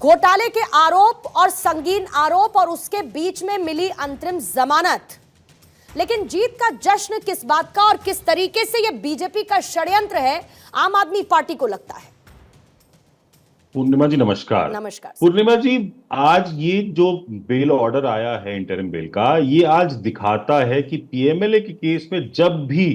घोटाले के आरोप और संगीन आरोप और उसके बीच में मिली अंतरिम जमानत। लेकिन जीत का जश्न किस बात का और किस तरीके से यह बीजेपी का षड्यंत्र है, आम आदमी पार्टी को लगता है। पूर्णिमा जी नमस्कार। नमस्कार पूर्णिमा जी, आज ये जो बेल ऑर्डर आया है इंटरिम बेल का, ये आज दिखाता है कि पीएमएलए के केस में जब भी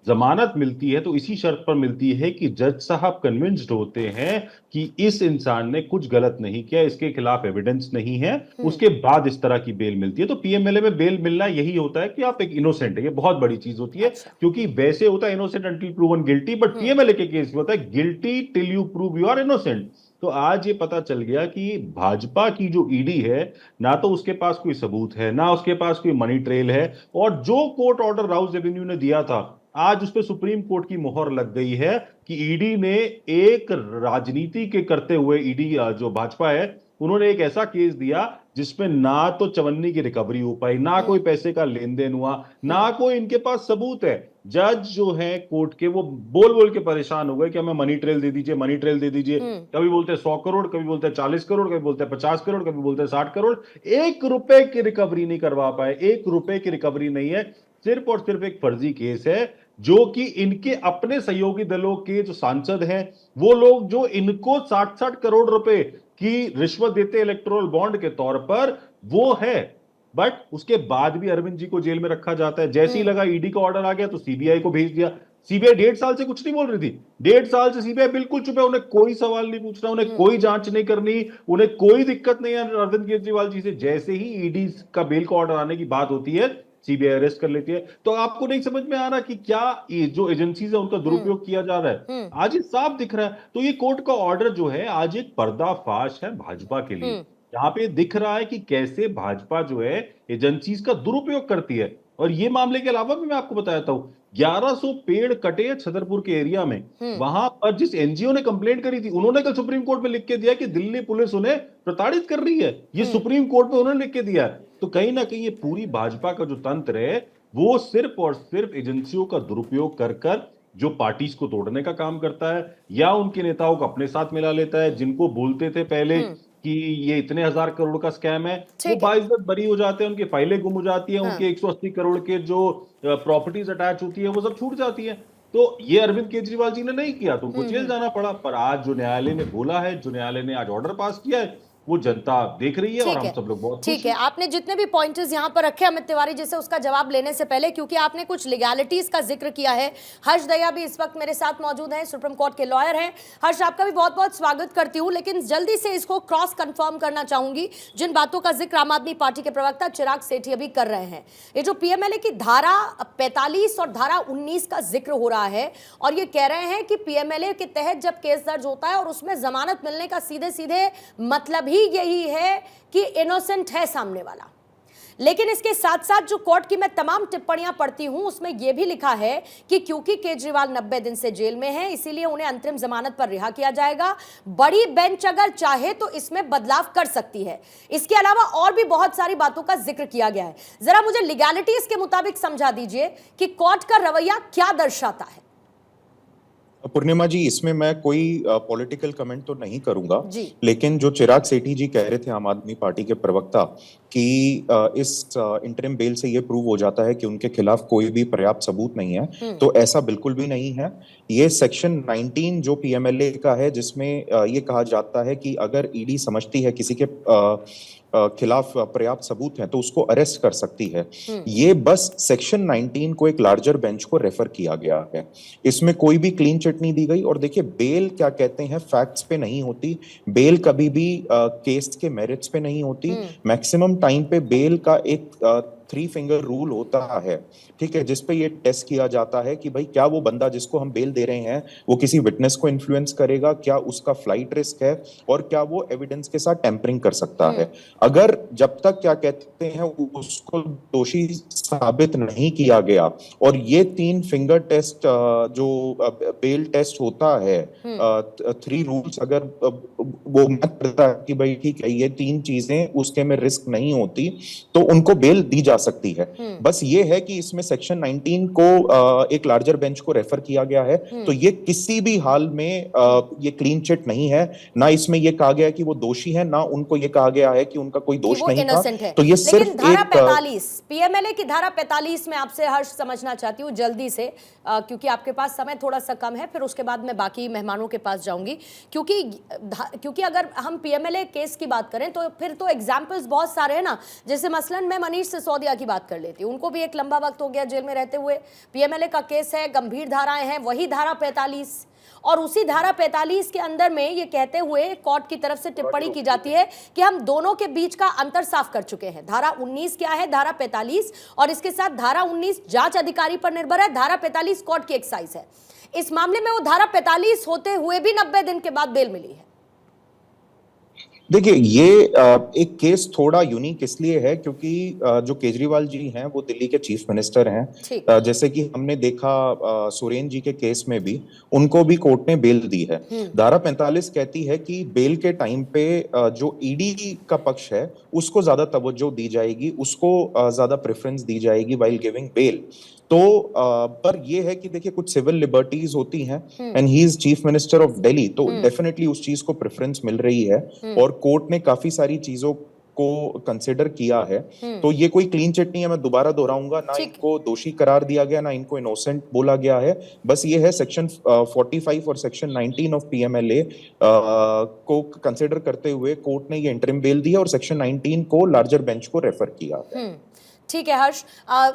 जमानत मिलती है तो इसी शर्त पर मिलती है कि जज साहब कन्विंस्ड होते हैं कि इस इंसान ने कुछ गलत नहीं किया, इसके खिलाफ एविडेंस नहीं है, उसके बाद इस तरह की बेल मिलती है। तो पीएमएलए में बेल मिलना यही होता है कि आप एक इनोसेंट है, ये बहुत बड़ी चीज होती है। अच्छा। क्योंकि वैसे होता है innocent until proven guilty, but PMLA के केस में होता है guilty till you prove you are innocent. तो आज ये पता चल गया कि भाजपा की जो ईडी है, ना तो उसके पास कोई सबूत है, ना उसके पास कोई मनी ट्रेल है, और जो कोर्ट ऑर्डर राउज एवेन्यू ने दिया था, आज उस पर सुप्रीम कोर्ट की मोहर लग गई है कि ईडी ने एक राजनीति के करते हुए, ईडी जो भाजपा है, उन्होंने एक ऐसा केस दिया जिसमें ना तो चवन्नी की रिकवरी हो पाई, ना कोई पैसे का लेन देन हुआ, ना कोई इनके पास सबूत है। जज जो है कोर्ट के, वो बोल बोल के परेशान हो गए कि हमें मनी ट्रेल दे दीजिए, मनी ट्रेल दे दीजिए। कभी बोलते हैं 100 करोड़, कभी बोलते हैं 40 करोड़, कभी बोलते हैं 50 करोड़, कभी बोलते हैं 60 करोड़। 1 रुपए की रिकवरी नहीं करवा पाए, 1 रुपए की रिकवरी नहीं है। सिर्फ और सिर्फ एक फर्जी केस है जो कि इनके अपने सहयोगी दलों के जो सांसद हैं, वो लोग जो इनको 60-60 करोड़ रुपए की रिश्वत देते इलेक्टोरल बॉन्ड के तौर पर, वो है। बट उसके बाद भी अरविंद जी को जेल में रखा जाता है। जैसे ही लगा ईडी का ऑर्डर आ गया तो सीबीआई को भेज दिया। सीबीआई 1.5 साल से कुछ नहीं बोल रही थी, 1.5 साल से सीबीआई बिल्कुल चुप है, उन्हें कोई सवाल नहीं पूछना, उन्हें कोई जांच नहीं करनी, उन्हें कोई दिक्कत नहीं है अरविंद केजरीवाल जी से। जैसे ही ईडी का बेल का ऑर्डर आने की बात होती है, सीबीआई अरेस्ट कर लेती है। तो आपको नहीं समझ में आ रहा कि क्या ये जो एजेंसीज है उनका दुरुपयोग किया जा रहा है? आज ये साफ दिख रहा है। तो ये कोर्ट का ऑर्डर जो है आज एक पर्दाफाश है भाजपा के लिए। यहाँ पे दिख रहा है कि कैसे भाजपा जो है एजेंसीज का दुरुपयोग करती है। और ये मामले के अलावा भी मैं आपको बताता हूं, 1100 पेड़ कटे हैं छतरपुर के एरिया में। वहां पर जिस एनजीओ ने कंप्लेंट करी थी, उन्होंने कल सुप्रीम कोर्ट में लिख के दिया कि दिल्ली पुलिस उन्हें प्रताड़ित कर रही है। ये सुप्रीम कोर्ट में उन्होंने लिख के दिया है। तो कहीं ना कहीं ये पूरी भाजपा का जो तंत्र है, वो सिर्फ और सिर्फ एजेंसियों का दुरुपयोग कर कर जो पार्टीज को तोड़ने का काम करता है, या उनके नेताओं को अपने साथ मिला लेता है। जिनको बोलते थे पहले कि ये इतने 1000 करोड़ का स्कैम है, वो बाइज्जत बरी हो जाते हैं, उनकी फाइलें गुम हो जाती हैं, उनके 180 करोड़ के जो प्रॉपर्टीज अटैच होती है वो सब छूट जाती है। तो ये अरविंद केजरीवाल जी ने नहीं किया तो उनको जेल जाना पड़ा। पर आज जो न्यायालय ने बोला है, जो न्यायालय ने आज ऑर्डर पास किया है, वो जनता देख रही है और हम सब लोग बहुत ठीक है। आपने जितने भी पॉइंटर्स यहां पर रखे अमित तिवारी जी से, उसका जवाब लेने से पहले, क्योंकि आपने कुछ लीगैलिटीज का जिक्र किया है, हर्ष दया भी इस वक्त मेरे साथ मौजूद हैं, सुप्रीम कोर्ट के लॉयर हैं। हर्ष, आपका भी बहुत बहुत स्वागत करती हूं, लेकिन जल्दी से इसको क्रॉस कंफर्म करना चाहूंगी जिन बातों का जिक्र आम आदमी पार्टी के प्रवक्ता चिराग सेठी अभी कर रहे हैं। ये जो पीएमएलए की धारा 45 और धारा 19 का जिक्र हो रहा है, और ये कह रहे हैं कि पीएमएलए के तहत जब केस दर्ज होता है और उसमें जमानत मिलने का सीधे सीधे मतलब ही यही है कि इनोसेंट है सामने वाला। लेकिन इसके साथ साथ जो कोर्ट की मैं तमाम टिप्पणियां पढ़ती हूं, उसमें यह भी लिखा है कि क्योंकि केजरीवाल 90 दिन से जेल में है, इसीलिए उन्हें अंतरिम जमानत पर रिहा किया जाएगा। बड़ी बेंच अगर चाहे तो इसमें बदलाव कर सकती है। इसके अलावा और भी बहुत सारी बातों का जिक्र किया गया है। जरा मुझे लीगैलिटीज के मुताबिक समझा दीजिए कि कोर्ट का रवैया क्या दर्शाता है। पूर्णिमा जी, इसमें मैं कोई पॉलिटिकल कमेंट तो नहीं करूंगा, लेकिन जो चिराग सेठी जी कह रहे थे, आम आदमी पार्टी के प्रवक्ता, कि इस इंटरिम बेल से ये प्रूव हो जाता है कि उनके खिलाफ कोई भी पर्याप्त सबूत नहीं है, तो ऐसा बिल्कुल भी नहीं है। ये सेक्शन 19 जो पीएमएलए का है, जिसमें ये कहा जाता है कि अगर ईडी समझती है किसी के खिलाफ पर्याप्त सबूत हैं तो उसको अरेस्ट कर सकती है। ये बस सेक्शन 19 को एक लार्जर बेंच को रेफर किया गया है, इसमें कोई भी क्लीन चिट नहीं दी गई। और देखिए, बेल क्या कहते हैं, फैक्ट्स पे नहीं होती बेल, कभी भी केस के मेरिट्स पे नहीं होती। मैक्सिमम टाइम पे बेल का एक 3 फिंगर रूल होता है, ठीक है, जिसपे ये टेस्ट किया जाता है कि भाई क्या वो बंदा जिसको हम बेल दे रहे हैं वो किसी विटनेस को इन्फ्लुएंस करेगा, क्या उसका फ्लाइट रिस्क है, और क्या वो एविडेंस के साथ टेम्परिंग कर सकता है। अगर जब तक क्या कहते हैं उसको दोषी साबित नहीं किया गया, और ये 3 फिंगर टेस्ट जो बेल टेस्ट होता है, 3 रूल्स अगर वो मत करता कि भाई ठीक है ये 3 चीजें उसके में रिस्क नहीं होती, तो उनको बेल दी जा सकती है। बस ये है कि इसमें सेक्शन 19 को एक लार्जर बेंच को रेफर किया गया है, तो ये किसी भी हाल में ये क्लीन चिट नहीं है। ना इसमें ये कहा गया कि वो दोषी है, ना उनको ये कहा गया है कि उनका कोई दोष नहीं था। तो ये सिर्फ लेकिन धारा 45 पीएमएलए की धारा 45 में आपसे हर्ष समझना चाहती हूँ जल्दी से, क्योंकि आपके पास समय थोड़ा सा कम है, फिर उसके बाद मैं बाकी मेहमानों के पास जाऊंगी। क्योंकि अगर हम पीएमएलए केस की बात करें तो फिर तो एग्जाम्पल्स बहुत सारे हैं ना। जैसे मसलन मैं मनीष सिसोदिया की बात कर लेती हूँ, उनको भी एक लंबा वक्त हो गया जेल में रहते हुए, पीएमएलए का केस है, गंभीर धाराएं हैं, वही धारा 45, और उसी धारा 45 के अंदर में ये कहते हुए कोर्ट की तरफ से टिप्पणी की जाती है कि हम दोनों के बीच का अंतर साफ कर चुके हैं। धारा 19 क्या है, धारा 45, और इसके साथ धारा 19 जांच अधिकारी पर निर्भर है, धारा 45 कोर्ट की एक्साइज है। इस मामले में वो धारा 45 होते हुए भी 90 दिन के बाद बेल मिली है। देखिए, ये एक केस थोड़ा यूनिक इसलिए है क्योंकि जो केजरीवाल जी हैं वो दिल्ली के चीफ मिनिस्टर हैं। जैसे कि हमने देखा सुरेन जी के केस में भी उनको भी कोर्ट ने बेल दी है। धारा 45 कहती है कि बेल के टाइम पे जो ईडी का पक्ष है उसको ज्यादा तवज्जो दी जाएगी, उसको ज्यादा प्रेफरेंस दी जाएगी वाइल गिविंग बेल। तो पर ये है कि देखिए कुछ सिविल लिबर्टीज होती हैं and he is chief minister of Delhi, तो डेफिनेटली उस चीज को प्रेफरेंस मिल रही है और कोर्ट ने काफी सारी चीजों को कंसिडर किया है। तो ये कोई क्लीन चिट नहीं है, मैं दोबारा दोहराऊंगा, ना इनको दोषी करार दिया गया, ना इनको इनोसेंट बोला गया है। बस ये है सेक्शन 45 और सेक्शन 19 ऑफ पीएमएलए को कंसिडर करते हुए कोर्ट ने ये इंटरिम बेल दी है और सेक्शन 19 को लार्जर बेंच को रेफर किया है। ठीक है हर्ष,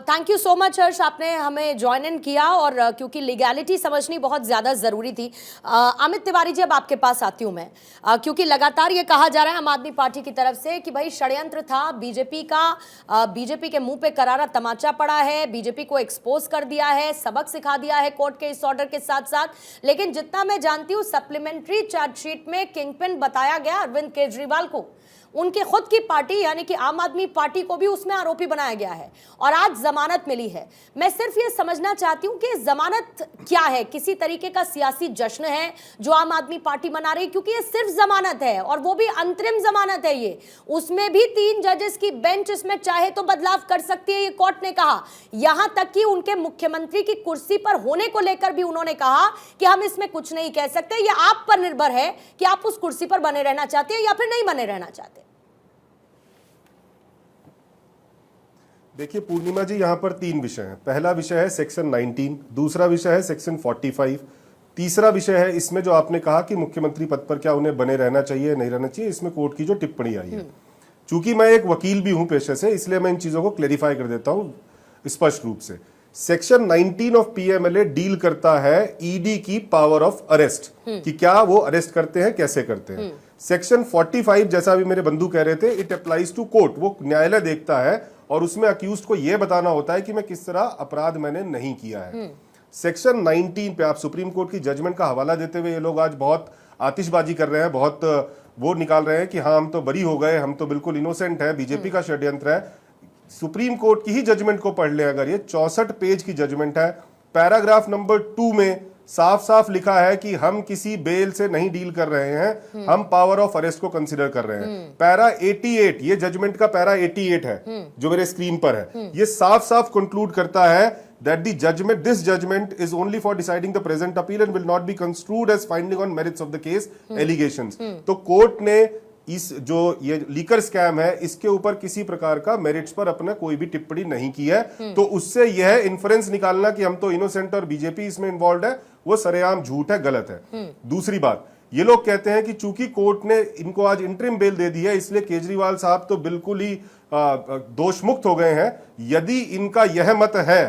थैंक यू सो मच हर्ष, आपने हमें ज्वाइन इन किया, और क्योंकि लीगैलिटी समझनी बहुत ज़्यादा ज़रूरी थी। अमित तिवारी जी, अब आपके पास आती हूँ मैं, क्योंकि लगातार ये कहा जा रहा है आम आदमी पार्टी की तरफ से कि भाई षड्यंत्र था बीजेपी का, बीजेपी के मुंह पे करारा तमाचा पड़ा है, बीजेपी को एक्सपोज कर दिया है, सबक सिखा दिया है कोर्ट के इस ऑर्डर के साथ साथ। लेकिन जितना मैं जानती हूँ सप्लीमेंट्री चार्जशीट में किंगपिन बताया गया अरविंद केजरीवाल को, उनके खुद की पार्टी यानी कि आम आदमी पार्टी को भी उसमें आरोपी बनाया गया है, और आज जमानत मिली है। मैं सिर्फ ये समझना चाहती हूं कि जमानत क्या है, किसी तरीके का सियासी जश्न है जो आम आदमी पार्टी मना रही, क्योंकि ये सिर्फ जमानत है और वो भी अंतरिम जमानत है ये, उसमें भी 3 जजेस की बेंच इसमें चाहे तो बदलाव कर सकती है, ये कोर्ट ने कहा। यहां तक कि उनके मुख्यमंत्री की कुर्सी पर होने को लेकर भी उन्होंने कहा कि हम इसमें कुछ नहीं कह सकते, ये आप पर निर्भर है कि आप उस कुर्सी पर बने रहना चाहते हैं या फिर नहीं बने रहना चाहते। देखिए पूर्णिमा जी, यहाँ पर 3 विषय हैं। पहला विषय है सेक्शन 19, दूसरा विषय है सेक्शन 45, तीसरा विषय है इसमें जो आपने कहा कि मुख्यमंत्री पद पर क्या उन्हें बने रहना चाहिए नहीं रहना चाहिए, इसमें कोर्ट की जो टिप्पणी आई है। चूंकि मैं एक वकील भी हूं पेशे से, इसलिए मैं इन चीजों को क्लेरिफाई कर देता हूं स्पष्ट रूप से। सेक्शन 19 ऑफ पीएमएलए डील करता है ईडी की पावर ऑफ अरेस्ट, कि क्या वो अरेस्ट करते हैं, कैसे करते हैं। सेक्शन 45, जैसा अभी मेरे बंधु कह रहे थे, इट अप्लाइज टू कोर्ट, वो न्यायालय देखता है और उसमें अक्यूज्ड को यह बताना होता है कि मैं किस तरह अपराध मैंने नहीं किया है। सेक्शन 19 पे आप सुप्रीम कोर्ट की जजमेंट का हवाला देते हुए ये लोग आज बहुत आतिशबाजी कर रहे हैं, बहुत वो निकाल रहे हैं कि हाँ हम तो बरी हो गए, हम तो बिल्कुल इनोसेंट है, बीजेपी का षड्यंत्र है। सुप्रीम कोर्ट की ही जजमेंट को पढ़ ले अगर, ये 64 पेज की जजमेंट है। पैराग्राफ नंबर 2 में साफ साफ लिखा है कि हम किसी बेल से नहीं डील कर रहे हैं, हम पावर ऑफ अरेस्ट को कंसीडर कर रहे हैं। पैरा 88, ये जजमेंट का पैरा 88 है जो मेरे स्क्रीन पर है, ये साफ साफ कंक्लूड करता है that the judgment, this judgment is only for deciding the present appeal and will not be construed as finding on merits of the case allegations। तो कोर्ट ने इस जो ये लीकर स्कैम है इसके ऊपर किसी प्रकार का मेरिट्स पर अपना कोई भी टिप्पणी नहीं की है। तो उससे यह इन्फ्रेंस निकालना कि हम तो इनोसेंट और बीजेपी इसमें इन्वॉल्व है, वो सरेआम झूठ है, गलत है। दूसरी बात, ये लोग कहते हैं कि चूंकि कोर्ट ने इनको आज इंटरिम बेल दे दी है इसलिए केजरीवाल साहब तो बिल्कुल ही दोष मुक्त हो गए हैं। यदि इनका यह मत है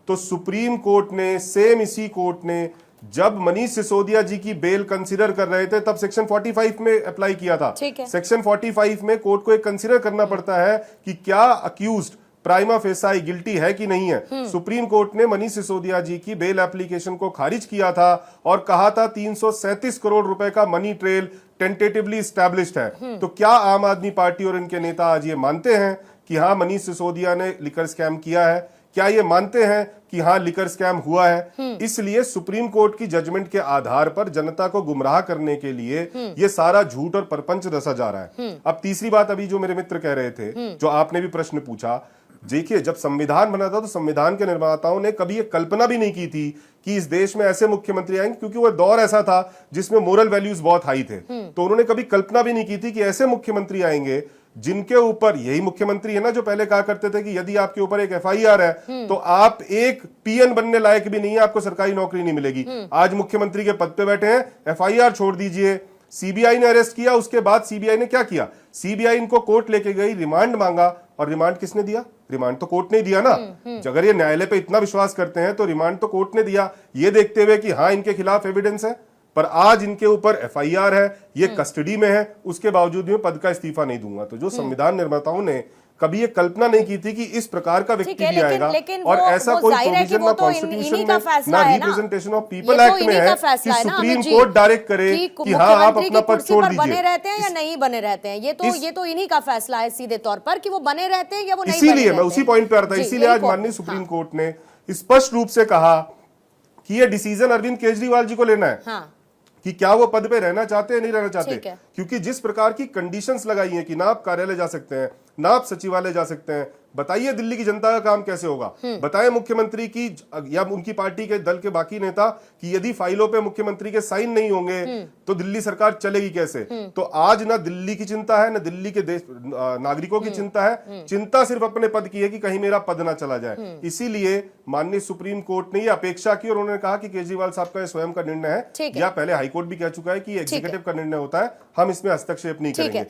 तो सुप्रीम कोर्ट ने, सेम इसी कोर्ट ने जब मनीष सिसोदिया जी की बेल कंसीडर कर रहे थे तब सेक्शन 45 में अप्लाई किया था। सेक्शन 45 में कोर्ट को एक कंसीडर करना पड़ता है कि क्या अक्यूज्ड प्राइमा फेसाई गिल्टी है कि नहीं है। सुप्रीम कोर्ट ने मनीष सिसोदिया जी की बेल एप्लीकेशन को खारिज किया था और कहा था 337 करोड़ रुपए का मनी ट्रेल टेंटेटिवली एस्टैब्लिश्ड है। तो क्या आम आदमी पार्टी और इनके नेता आज ये मानते हैं कि हाँ मनीष सिसोदिया ने लिकर स्कैम किया है? क्या ये मानते हैं कि हाँ लिकर स्कैम हुआ है? इसलिए सुप्रीम कोर्ट की जजमेंट के आधार पर जनता को गुमराह करने के लिए ये सारा झूठ और परपंच रचा जा रहा है। अब तीसरी बात, अभी जो मेरे मित्र कह रहे थे, जो आपने भी प्रश्न पूछा, देखिए, जब संविधान बना था तो संविधान के निर्माताओं ने कभी ये कल्पना भी नहीं की थी कि इस देश में ऐसे मुख्यमंत्री आएंगे, क्योंकि वो दौर ऐसा था जिसमें मोरल वैल्यूज बहुत हाई थे। तो उन्होंने कभी कल्पना भी नहीं की थी कि ऐसे मुख्यमंत्री आएंगे जिनके ऊपर, यही मुख्यमंत्री है ना जो पहले कहा करते थे कि यदि आपके ऊपर एक एफआईआर है तो आप एक पीएन बनने लायक भी नहीं है, आपको सरकारी नौकरी नहीं मिलेगी। आज मुख्यमंत्री के पद पे बैठे हैं, एफआईआर छोड़ दीजिए, सीबीआई ने अरेस्ट किया, उसके बाद सीबीआई ने क्या किया, सीबीआई इनको कोर्ट लेके गई, रिमांड मांगा, और रिमांड किसने दिया? रिमांड तो कोर्ट ने दिया ना। अगर ये न्यायालय पे इतना विश्वास करते हैं तो रिमांड तो कोर्ट ने दिया, ये देखते हुए कि हाँ इनके खिलाफ एविडेंस है। पर आज इनके ऊपर एफआईआर है, ये कस्टडी में है, उसके बावजूद मैं पद का इस्तीफा नहीं दूंगा। तो जो संविधान निर्माताओं ने कभी ये कल्पना नहीं की थी कि इस प्रकार का व्यक्ति भी आएगा, और ऐसा कोई प्रोविजन ना कॉन्स्टिट्यूशन में ना रिप्रेजेंटेशन ऑफ पीपल एक्ट में है कि सुप्रीम कोर्ट डायरेक्ट करे कि हाँ आप अपना पद छोड़ दीजिए। बने रहते हैं या नहीं बने रहते हैं, ये तो इन्हीं का फैसला है सीधे तौर पर कि वो बने रहते हैं या वो नहीं बने रहते हैं। इसीलिए मैं उसी पॉइंट पे आ रहा था, इसीलिए आज माननीय सुप्रीम कोर्ट ने स्पष्ट रूप से कहा कि ये डिसीजन अरविंद केजरीवाल जी को लेना है कि क्या वो पद पे रहना चाहते हैं नहीं रहना चाहते, क्योंकि जिस प्रकार की कंडीशंस लगाई हैं कि ना आप कार्यालय जा सकते हैं, ना आप सचिवालय जा सकते हैं, बताइए दिल्ली की जनता का काम कैसे होगा? बताएं मुख्यमंत्री की या उनकी पार्टी के दल के बाकी नेता कि यदि फाइलों पे मुख्यमंत्री के साइन नहीं होंगे तो दिल्ली सरकार चलेगी कैसे? तो आज ना दिल्ली की चिंता है, ना दिल्ली के देश नागरिकों की चिंता है, चिंता सिर्फ अपने पद की है कि कहीं मेरा पद ना चला जाए। इसीलिए माननीय सुप्रीम कोर्ट ने ये अपेक्षा की और उन्होंने कहा कि केजरीवाल साहब का स्वयं का निर्णय है, या पहले हाईकोर्ट भी कह चुका है कि एग्जीक्यूटिव का निर्णय होता है, हम इसमें हस्तक्षेप नहीं करेंगे।